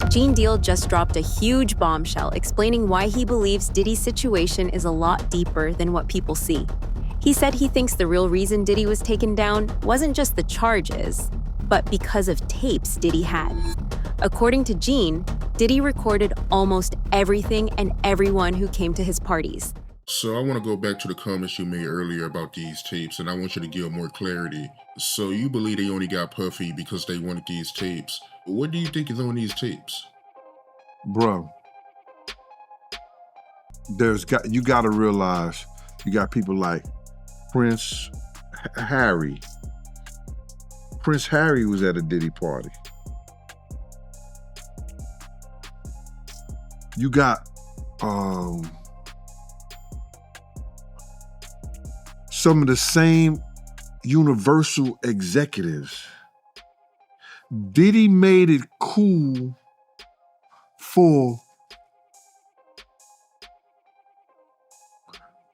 Gene Deal just dropped a huge bombshell explaining why he believes Diddy's situation is a lot deeper than what people see. He said he thinks the real reason Diddy was taken down wasn't just the charges, but because of tapes Diddy had. According to Gene, Diddy recorded almost everything and everyone who came to his parties. So I want to go back to the comments you made earlier about these tapes, and I want you to give more clarity. So you believe they only got Puffy because they wanted these tapes. What do you think is on these tapes? Bro, you got to realize you got people like Prince Harry. Prince Harry was at a Diddy party. You got some of the same Universal executives. Diddy made it cool for,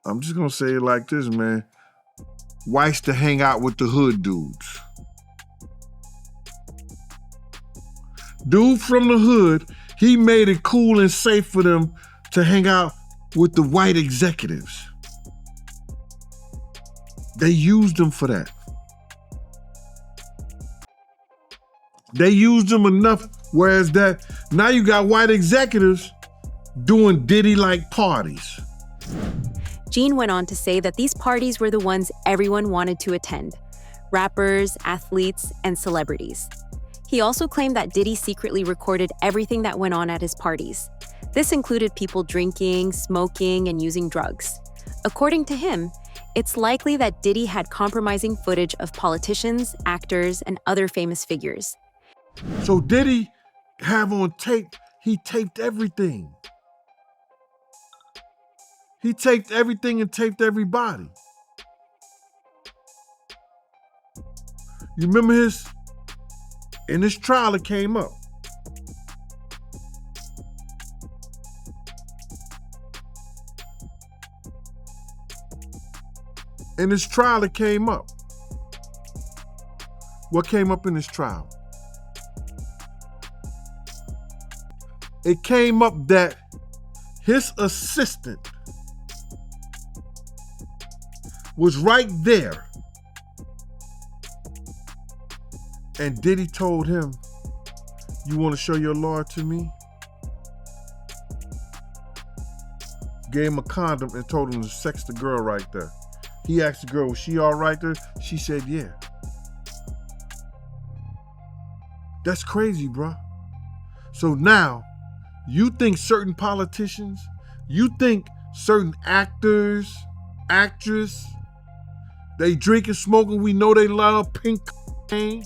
I'm just gonna say it like this, man, whites to hang out with the hood dudes. Dude from the hood, he made it cool and safe for them to hang out with the white executives. They used them for that. They used them enough, whereas that now you got white executives doing Diddy-like parties. Gene went on to say that these parties were the ones everyone wanted to attend: rappers, athletes, and celebrities. He also claimed that Diddy secretly recorded everything that went on at his parties. This included people drinking, smoking, and using drugs. According to him, it's likely that Diddy had compromising footage of politicians, actors, and other famous figures. So Diddy have on tape, he taped everything. He taped everything and taped everybody. You remember in his trial it came up. In his trial it came up. What came up in his trial? It came up that his assistant was right there. And Diddy told him, "You want to show your lawyer to me?" Gave him a condom and told him to sex the girl right there. He asked the girl, was she all right there? She said, yeah. That's crazy, bro. So now, you think certain politicians, you think certain actors, actress, they drinking, smoking, we know they love pink cocaine.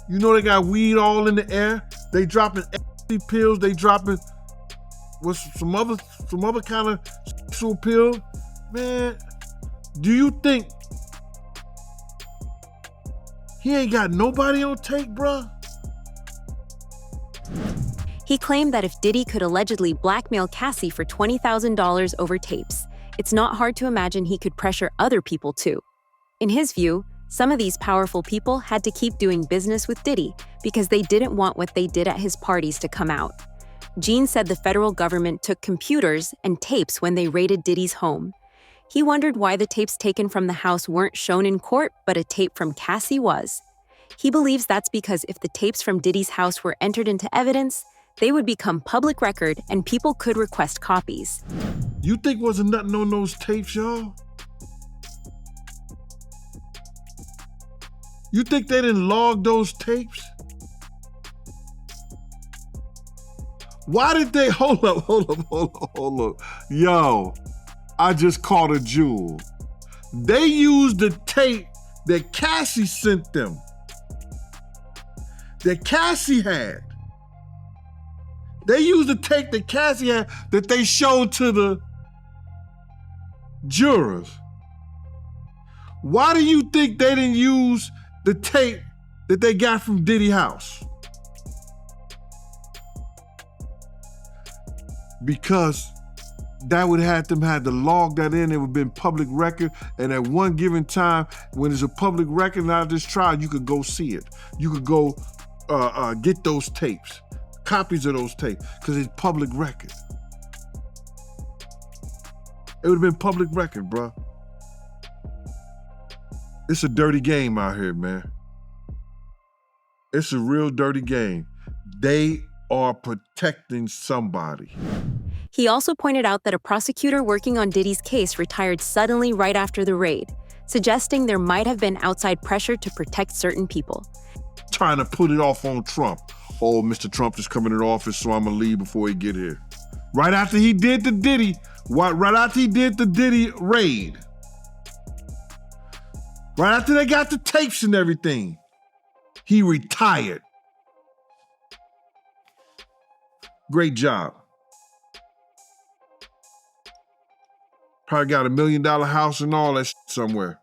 You know they got weed all in the air. They dropping ecstasy pills, they dropping some other kind of sexual pill. Man, do you think he ain't got nobody on tape, bruh? He claimed that if Diddy could allegedly blackmail Cassie for $20,000 over tapes, it's not hard to imagine he could pressure other people too. In his view, some of these powerful people had to keep doing business with Diddy because they didn't want what they did at his parties to come out. Gene said the federal government took computers and tapes when they raided Diddy's home. He wondered why the tapes taken from the house weren't shown in court, but a tape from Cassie was. He believes that's because if the tapes from Diddy's house were entered into evidence, they would become public record and people could request copies. You think wasn't nothing on those tapes, y'all? You think they didn't log those tapes? Why did they, hold up. Yo, I just caught a jewel. They used the tape that Cassie sent them. That Cassie had. They used the tape that Cassie had that they showed to the jurors. Why do you think they didn't use the tape that they got from Diddy house? Because that would have them had to log that in. It would have been public record. And at one given time, when it's a public record out of this trial, you could go see it. You could go get those tapes, copies of those tapes, because it's public record. It would have been public record, bro. It's a dirty game out here, man. It's a real dirty game. They are protecting somebody. He also pointed out that a prosecutor working on Diddy's case retired suddenly right after the raid, suggesting there might have been outside pressure to protect certain people. Trying to put it off on Trump. Oh, Mr. Trump is coming into office, so I'm gonna leave before he get here. Right after he did the Diddy, right after he did the Diddy raid. Right after they got the tapes and everything, he retired. Great job. Probably got $1 million house and all that somewhere.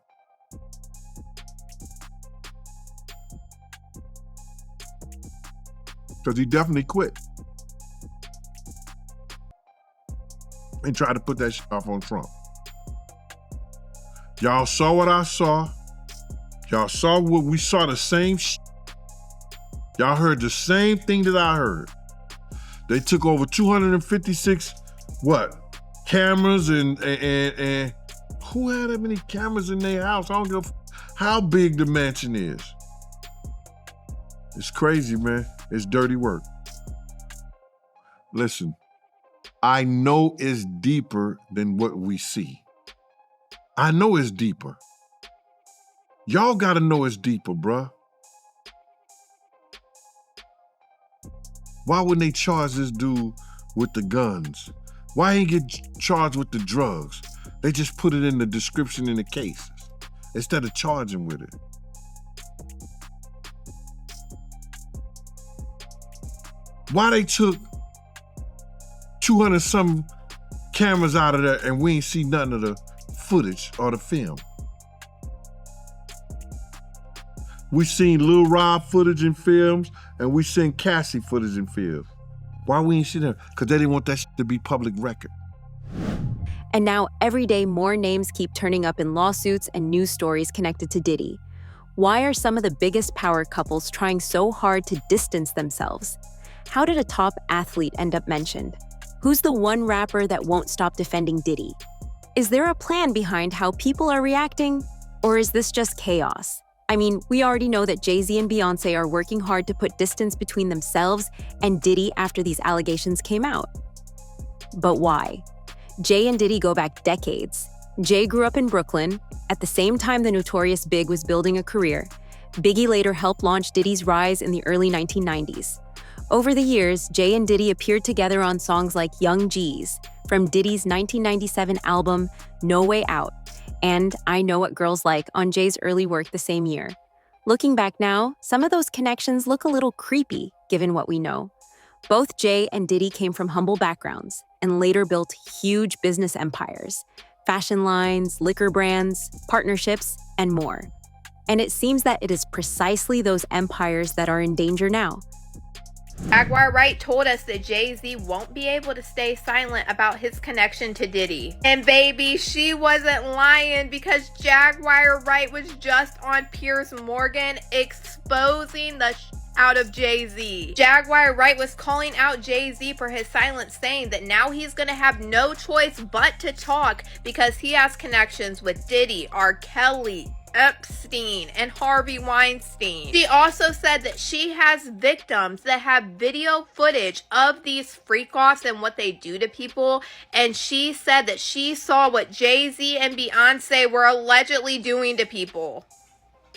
Because he definitely quit. And tried to put that shit off on Trump. Y'all saw what I saw. Y'all saw what we saw, the same shit. Y'all heard the same thing that I heard. They took over 256, cameras and who had that many cameras in their house? I don't give how big the mansion is. It's crazy, man. It's dirty work. Listen, I know it's deeper than what we see. I know it's deeper. Y'all gotta know it's deeper, bruh. Why wouldn't they charge this dude with the guns? Why ain't get charged with the drugs? They just put it in the description in the cases instead of charging with it. Why they took 200 some cameras out of there and we ain't see none of the footage or the film? We seen Lil Rob footage in films and we seen Cassie footage in films. Why we ain't see them? Because they didn't want that shit to be public record. And now every day more names keep turning up in lawsuits and news stories connected to Diddy. Why are some of the biggest power couples trying so hard to distance themselves? How did a top athlete end up mentioned? Who's the one rapper that won't stop defending Diddy? Is there a plan behind how people are reacting? Or is this just chaos? I mean, we already know that Jay-Z and Beyonce are working hard to put distance between themselves and Diddy after these allegations came out. But why? Jay and Diddy go back decades. Jay grew up in Brooklyn. At the same time the notorious Big was building a career, Biggie later helped launch Diddy's rise in the early 1990s. Over the years, Jay and Diddy appeared together on songs like Young G's from Diddy's 1997 album No Way Out, and I Know What Girls Like on Jay's early work the same year. Looking back now, some of those connections look a little creepy, given what we know. Both Jay and Diddy came from humble backgrounds and later built huge business empires, fashion lines, liquor brands, partnerships, and more. And it seems that it is precisely those empires that are in danger now. Jaguar Wright told us that Jay-Z won't be able to stay silent about his connection to Diddy. And baby, she wasn't lying, because Jaguar Wright was just on Piers Morgan exposing the out of Jay-Z. Jaguar Wright was calling out Jay-Z for his silence, saying that now he's gonna have no choice but to talk because he has connections with Diddy, R. Kelly, Epstein, and Harvey Weinstein. She also said that she has victims that have video footage of these freak-offs and what they do to people, and she said that she saw what Jay-Z and Beyonce were allegedly doing to people.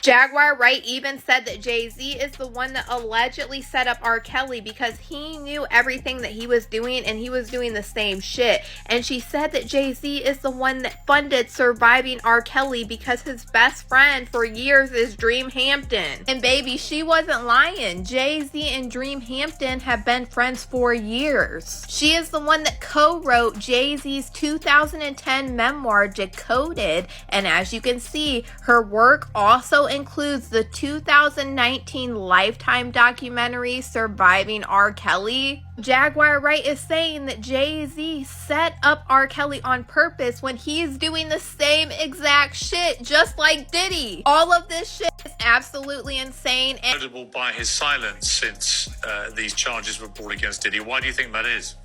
Jaguar Wright even said that Jay-Z is the one that allegedly set up R. Kelly because he knew everything that he was doing and he was doing the same shit. And she said that Jay-Z is the one that funded surviving R. Kelly because his best friend for years is Dream Hampton. And baby, she wasn't lying. Jay-Z and Dream Hampton have been friends for years. She is the one that co-wrote Jay-Z's 2010 memoir, Decoded. And as you can see, her work also includes the 2019 Lifetime documentary Surviving R. Kelly. Jaguar Wright is saying that Jay-Z set up R. Kelly on purpose when he's doing the same exact shit, just like Diddy. All of this shit is absolutely insane. And notable by his silence since these charges were brought against Diddy. Why do you think that is?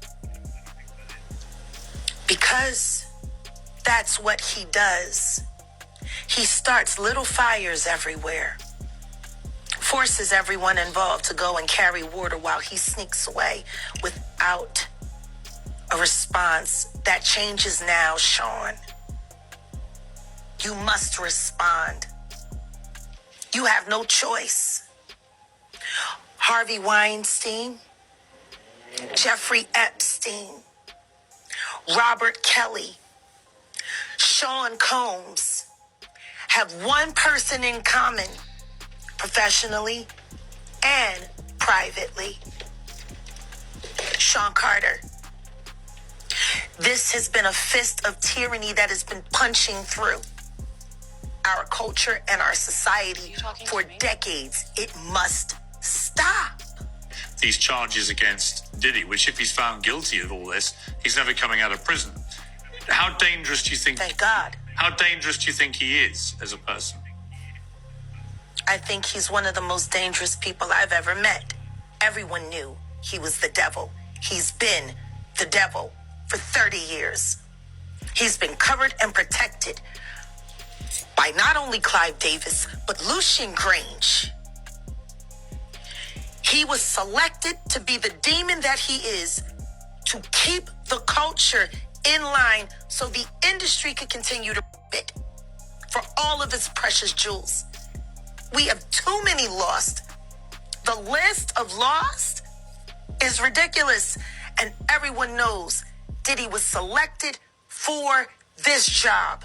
Because that's what he does. He starts little fires everywhere, forces everyone involved to go and carry water while he sneaks away without a response. That changes now, Sean. You must respond. You have no choice. Harvey Weinstein, Jeffrey Epstein, Robert Kelly, Sean Combs have one person in common, professionally and privately. Sean Carter. This has been a fist of tyranny that has been punching through our culture and our society for decades. It must stop. These charges against Diddy, which if he's found guilty of all this, he's never coming out of prison. How dangerous do you think? Thank God. How dangerous do you think he is as a person? I think he's one of the most dangerous people I've ever met. Everyone knew he was the devil. He's been the devil for 30 years. He's been covered and protected by not only Clive Davis, but Lucian Grange. He was selected to be the demon that he is, to keep the culture in line so the industry could continue to bid for all of its precious jewels. We have too many lost. The list of lost is ridiculous, and everyone knows Diddy was selected for this job.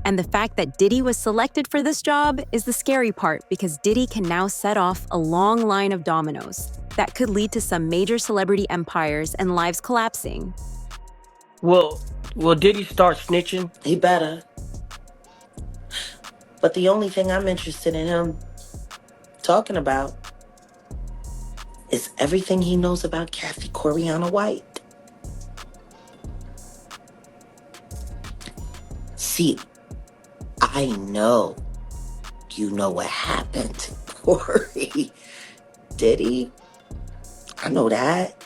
And the fact that Diddy was selected for this job is the scary part, because Diddy can now set off a long line of dominoes that could lead to some major celebrity empires and lives collapsing. Will Diddy start snitching? He better. But the only thing I'm interested in him talking about is everything he knows about Kathy Coriana White. See, I know you know what happened to Corey. Diddy, I know that.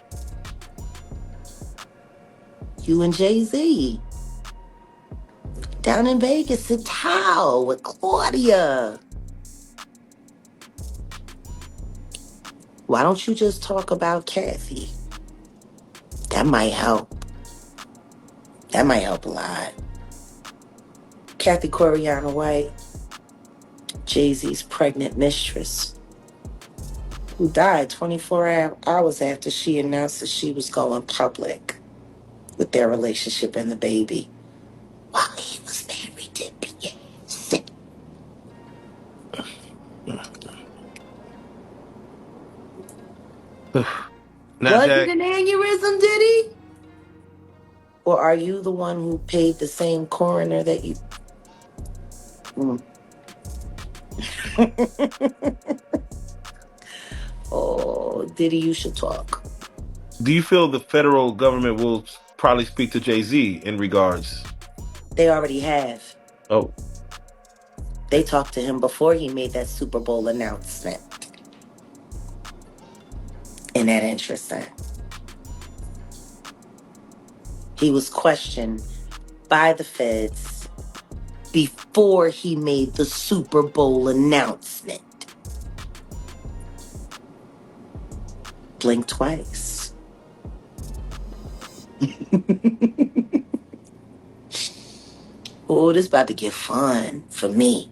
You and Jay-Z down in Vegas at Tao with Claudia. Why don't you just talk about Kathy? That might help. That might help a lot. Kathy Coriana White, Jay-Z's pregnant mistress, who died 24 hours after she announced that she was going public with their relationship and the baby, while he was married to Beyonce. Was it an aneurysm, Diddy? Or are you the one who paid the same coroner that you... Oh, Diddy, you should talk. Do you feel the federal government will probably speak to Jay-Z in regards? They already have. Oh. They talked to him before he made that Super Bowl announcement. Isn't that interesting? He was questioned by the feds before he made the Super Bowl announcement. Blink twice. Oh, this about to get fun for me.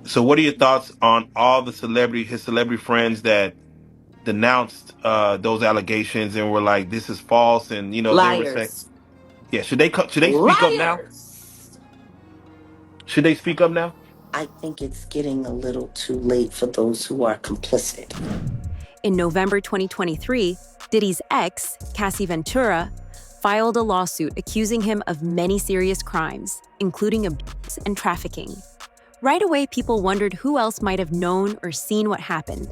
So what are your thoughts on all the his celebrity friends that denounced those allegations and were like, this is false, and Liars. They were saying, yeah, should they speak up now? Should they speak up now? I think it's getting a little too late for those who are complicit. In November 2023, Diddy's ex, Cassie Ventura, filed a lawsuit accusing him of many serious crimes, including abuse and trafficking. Right away, people wondered who else might have known or seen what happened.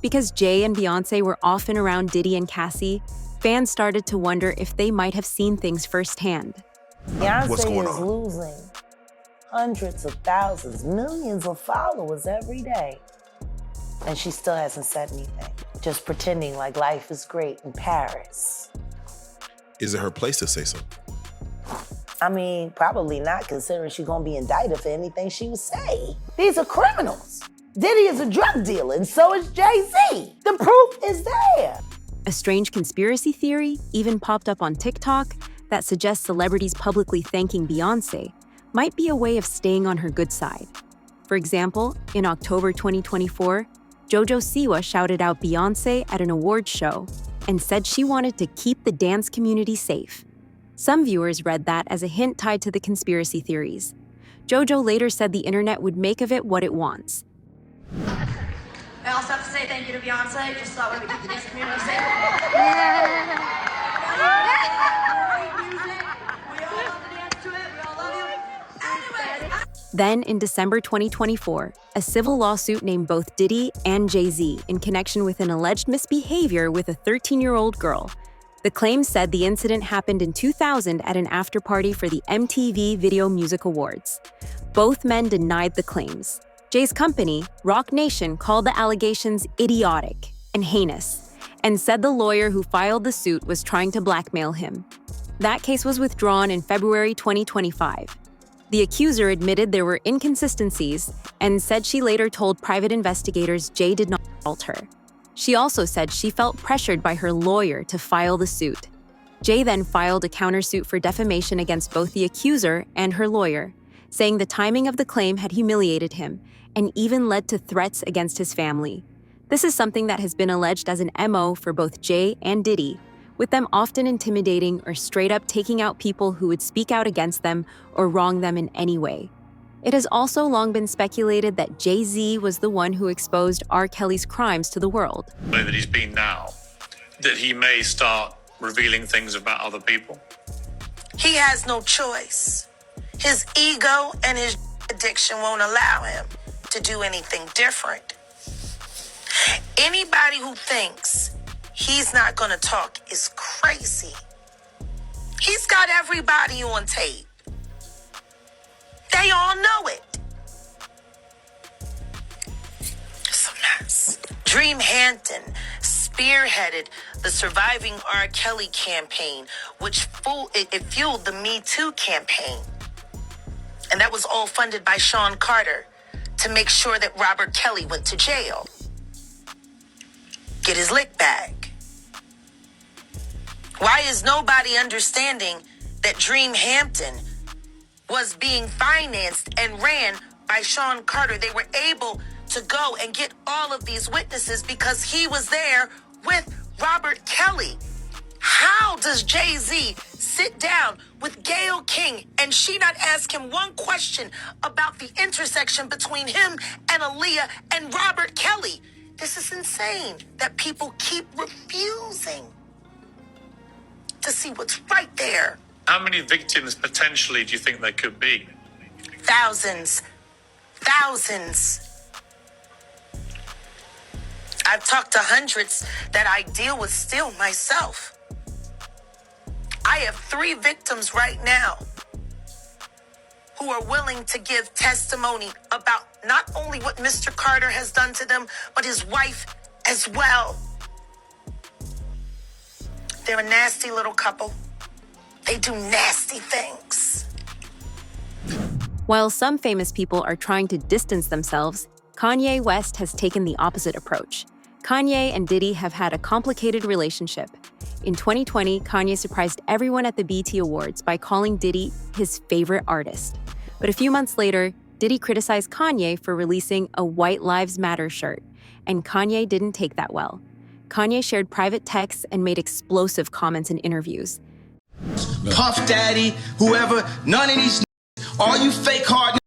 Because Jay and Beyoncé were often around Diddy and Cassie, fans started to wonder if they might have seen things firsthand. Beyonce is losing hundreds of thousands, millions of followers every day. And she still hasn't said anything, just pretending like life is great in Paris. Is it her place to say so? I mean, probably not, considering she's gonna be indicted for anything she would say. These are criminals. Diddy is a drug dealer, and so is Jay-Z. The proof is there. A strange conspiracy theory even popped up on TikTok that suggests celebrities publicly thanking Beyoncé might be a way of staying on her good side. For example, in October 2024, JoJo Siwa shouted out Beyoncé at an awards show and said she wanted to keep the dance community safe. Some viewers read that as a hint tied to the conspiracy theories. JoJo later said the internet would make of it what it wants. I also have to say thank you to Beyonce, just so that way we keep the dance community safe. We all love to dance to it, we all love you. Anyway. Then, in December 2024, a civil lawsuit named both Diddy and Jay-Z in connection with an alleged misbehavior with a 13-year-old girl. The claim said the incident happened in 2000 at an after-party for the MTV Video Music Awards. Both men denied the claims. Jay's company, Roc Nation, called the allegations idiotic and heinous, and said the lawyer who filed the suit was trying to blackmail him. That case was withdrawn in February 2025. The accuser admitted there were inconsistencies and said she later told private investigators Jay did not assault her. She also said she felt pressured by her lawyer to file the suit. Jay then filed a countersuit for defamation against both the accuser and her lawyer, saying the timing of the claim had humiliated him and even led to threats against his family. This is something that has been alleged as an MO for both Jay and Diddy, with them often intimidating or straight up taking out people who would speak out against them or wrong them in any way. It has also long been speculated that Jay-Z was the one who exposed R. Kelly's crimes to the world. The way that he's been now, that he may start revealing things about other people. He has no choice. His ego and his addiction won't allow him to do anything different. Anybody who thinks he's not gonna talk is crazy. He's got everybody on tape. They all know it. It's a mess. Dream Hampton spearheaded the Surviving R. Kelly campaign, which fueled the Me Too campaign. And that was all funded by Sean Carter to make sure that Robert Kelly went to jail. Get his lick back. Why is nobody understanding that Dream Hampton was being financed and ran by Sean Carter? They were able to go and get all of these witnesses because he was there with Robert Kelly. How does Jay-Z sit down with Gayle King and she not ask him one question about the intersection between him and Aaliyah and Robert Kelly? This is insane that people keep refusing to see what's right there. How many victims potentially do you think there could be? Thousands. Thousands. I've talked to hundreds that I deal with still myself. I have 3 victims right now who are willing to give testimony about not only what Mr. Carter has done to them, but his wife as well. They're a nasty little couple. They do nasty things. While some famous people are trying to distance themselves, Kanye West has taken the opposite approach. Kanye and Diddy have had a complicated relationship. In 2020, Kanye surprised everyone at the BET Awards by calling Diddy his favorite artist. But a few months later, Diddy criticized Kanye for releasing a White Lives Matter shirt, and Kanye didn't take that well. Kanye shared private texts and made explosive comments in interviews. Puff Daddy, whoever, none of these all you fake hard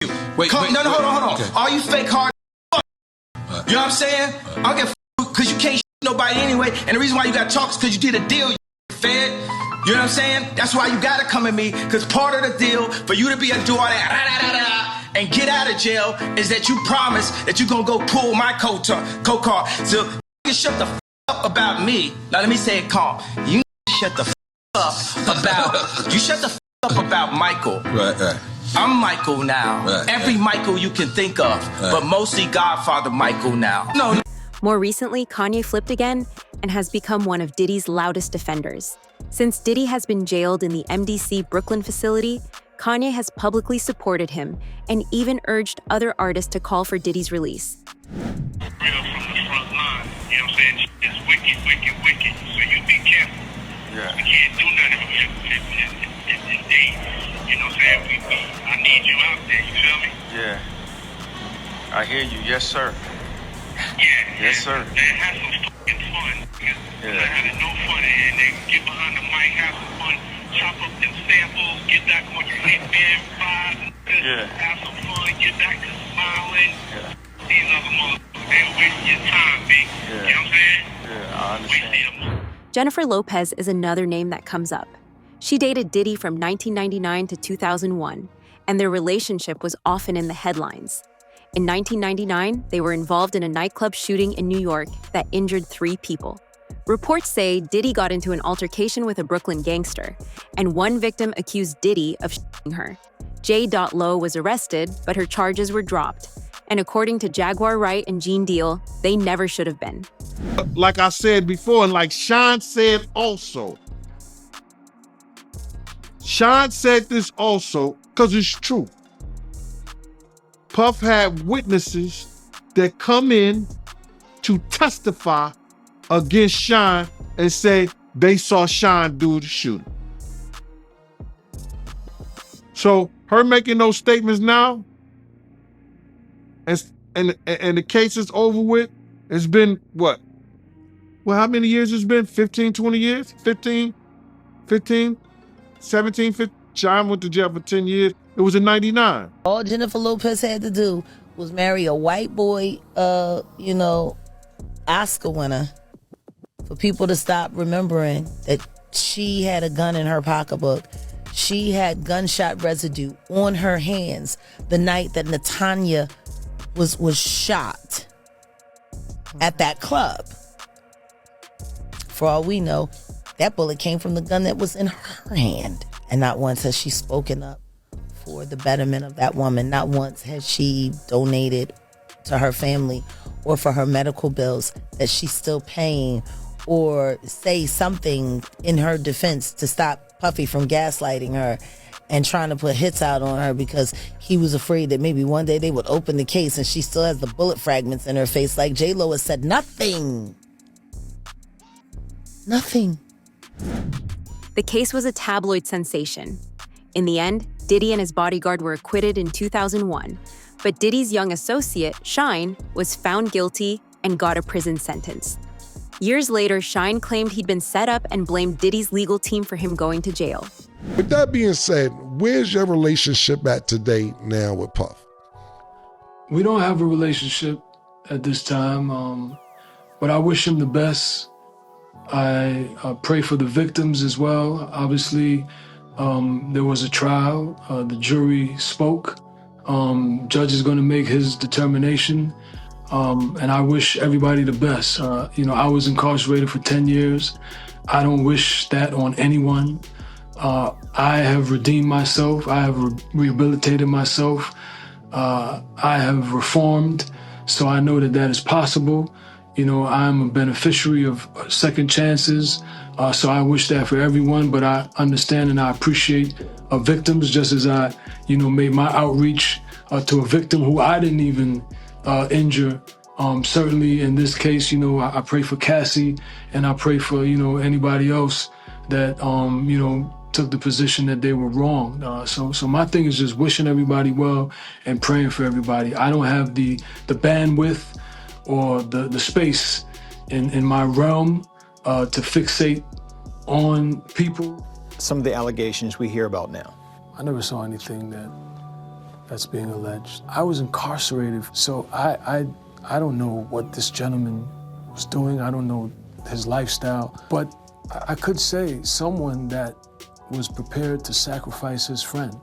you. Wait, hold on. Okay. All you fake hard you know what I'm saying? I don't get because you can't nobody anyway, and the reason why you got to talk is because you did a deal, you fed. You know what I'm saying? That's why you got to come at me, because part of the deal for you to be a do all that and get out of jail is that you promise that you're gonna go pull my co-car. So you shut the up about me. Now let me say it calm. You shut the up about Michael. Right. I'm Michael now. Every Michael you can think of, but mostly Godfather Michael now. No. More recently, Kanye flipped again and has become one of Diddy's loudest defenders. Since Diddy has been jailed in the MDC Brooklyn facility, Kanye has publicly supported him and even urged other artists to call for Diddy's release. Real from the front line, you know what I'm saying? It's wicked. So you be careful. Yeah. We can't do nothing if they, you know what I'm saying? I need you out there, you feel me? Yeah. I hear you, yes sir. Yeah. Yes sir. Have some fucking fun. Yeah. Not having no fun and they get behind the mic, have some fun, chop up them samples, get back on your headband, have some fun, get back to smiling. Yeah. These other motherfuckers, they're wasting your time, big. Yeah. You know what I'm saying? Yeah, I understand. Jennifer Lopez is another name that comes up. She dated Diddy from 1999 to 2001, and their relationship was often in the headlines. In 1999, they were involved in a nightclub shooting in New York that injured 3 people. Reports say Diddy got into an altercation with a Brooklyn gangster, and one victim accused Diddy of shooting her. J. Lo was arrested, but her charges were dropped. And according to Jaguar Wright and Gene Deal, they never should have been. Like I said before, and like Sean said also. Sean said this also because it's true. Puff had witnesses that come in to testify against Sean and say they saw Sean do the shooting. So her making those statements now, and the case is over with, it's been what? Well, how many years it's been? 15, 20 years? 15, 17, 15. Sean went to jail for 10 years. It was in 99. All Jennifer Lopez had to do was marry a white boy, Oscar winner, for people to stop remembering that she had a gun in her pocketbook. She had gunshot residue on her hands the night that Natanya was shot at that club. For all we know, that bullet came from the gun that was in her hand. And not once has she spoken up for the betterment of that woman. Not once has she donated to her family or for her medical bills that she's still paying, or say something in her defense to stop Puffy from gaslighting her and trying to put hits out on her because he was afraid that maybe one day they would open the case and she still has the bullet fragments in her face. Like J-Lo has said nothing. Nothing. The case was a tabloid sensation. In the end, Diddy and his bodyguard were acquitted in 2001, but Diddy's young associate, Shine, was found guilty and got a prison sentence. Years later, Shine claimed he'd been set up and blamed Diddy's legal team for him going to jail. With that being said, where's your relationship at today now with Puff? We don't have a relationship at this time, but I wish him the best. I pray for the victims as well. Obviously, there was a trial. The jury spoke. Judge is going to make his determination. And I wish everybody the best. I was incarcerated for 10 years. I don't wish that on anyone. I have redeemed myself. I have rehabilitated myself. I have reformed. So I know that is possible. I'm a beneficiary of second chances. So I wish that for everyone, but I understand and I appreciate victims, just as I, made my outreach to a victim who I didn't even injure. Certainly in this case, I pray for Cassie and I pray for, anybody else that, took the position that they were wrong. So my thing is just wishing everybody well and praying for everybody. I don't have the bandwidth or the space in my realm to fixate on people. Some of the allegations we hear about now. I never saw anything that's being alleged. I was incarcerated, so I don't know what this gentleman was doing. I don't know his lifestyle, but I could say someone that was prepared to sacrifice his friend,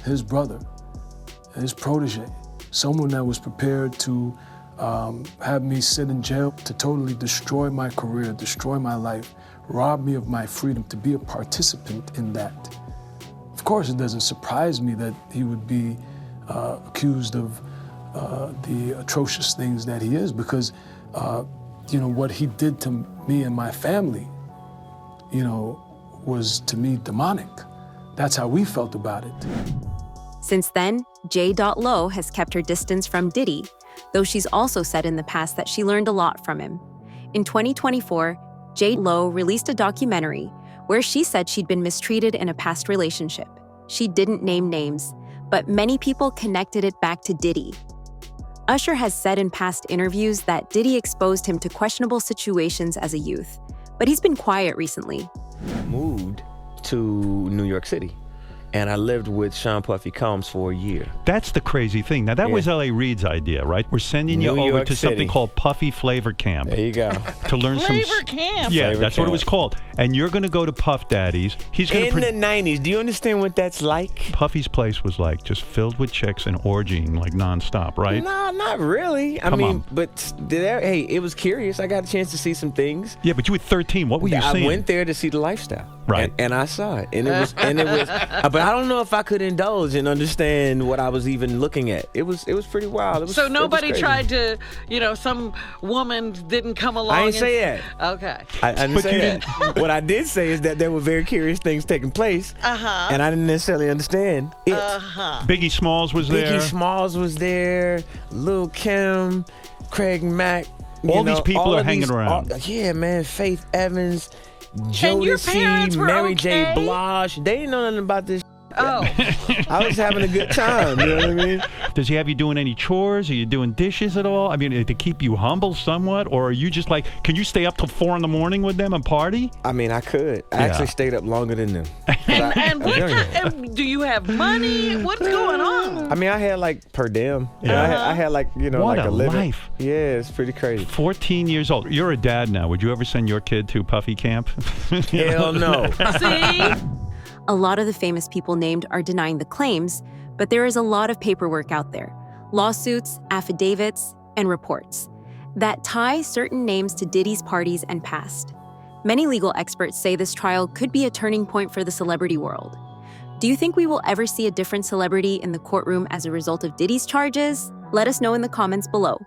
his brother, his protege, someone that was prepared to have me sit in jail to totally destroy my career, destroy my life, rob me of my freedom, to be a participant in that. Of course, it doesn't surprise me that he would be accused of the atrocious things that he is, because what he did to me and my family, was to me demonic. That's how we felt about it. Since then, J.Lo has kept her distance from Diddy, though she's also said in the past that she learned a lot from him. In 2024, J.Lo released a documentary where she said she'd been mistreated in a past relationship. She didn't name names, but many people connected it back to Diddy. Usher has said in past interviews that Diddy exposed him to questionable situations as a youth, but he's been quiet recently. Moved to New York City, and I lived with Sean Puffy Combs for a year. That's the crazy thing. Now, that was L.A. Reid's idea, right? We're sending you over to something called Puffy Flavor Camp. There you go. To learn Flavor Camp. Yeah, Flavor that's Camp. what it was called. And you're going to go to Puff Daddy's. He's going In the 90s, do you understand what that's like? Puffy's place was like just filled with chicks and orgying like nonstop, right? No, not really. I mean, but hey, it was curious. I got a chance to see some things. Yeah, but you were 13. What were you seeing? I went there to see the lifestyle. Right. And I saw it. And it was but I don't know if I could indulge and understand what I was even looking at. It was pretty wild. So nobody tried to, some woman didn't come along. I didn't say that. Okay. I didn't say that. What I did say is that there were very curious things taking place. Uh-huh. And I didn't necessarily understand it. Uh-huh. Biggie Smalls was there. Biggie Smalls was there. Lil' Kim, Craig Mack. All these people are hanging around. Yeah, man. Faith Evans, And your parents Jodeci, were Mary okay? J. Blige. They didn't know nothing about this. Oh. I was having a good time, you know what I mean? Does he have you doing any chores? Are you doing dishes at all? I mean, to keep you humble somewhat? Or are you just like, can you stay up till 4 a.m. with them and party? I mean, I could. I actually stayed up longer than them. And do you have money? What's going on? I mean, I had like per diem. Yeah. I had like, what like a living. life. Yeah, it's pretty crazy. 14 years old. You're a dad now. Would you ever send your kid to Puffy Camp? Hell no. See? A lot of the famous people named are denying the claims, but there is a lot of paperwork out there, lawsuits, affidavits, and reports that tie certain names to Diddy's parties and past. Many legal experts say this trial could be a turning point for the celebrity world. Do you think we will ever see a different celebrity in the courtroom as a result of Diddy's charges? Let us know in the comments below.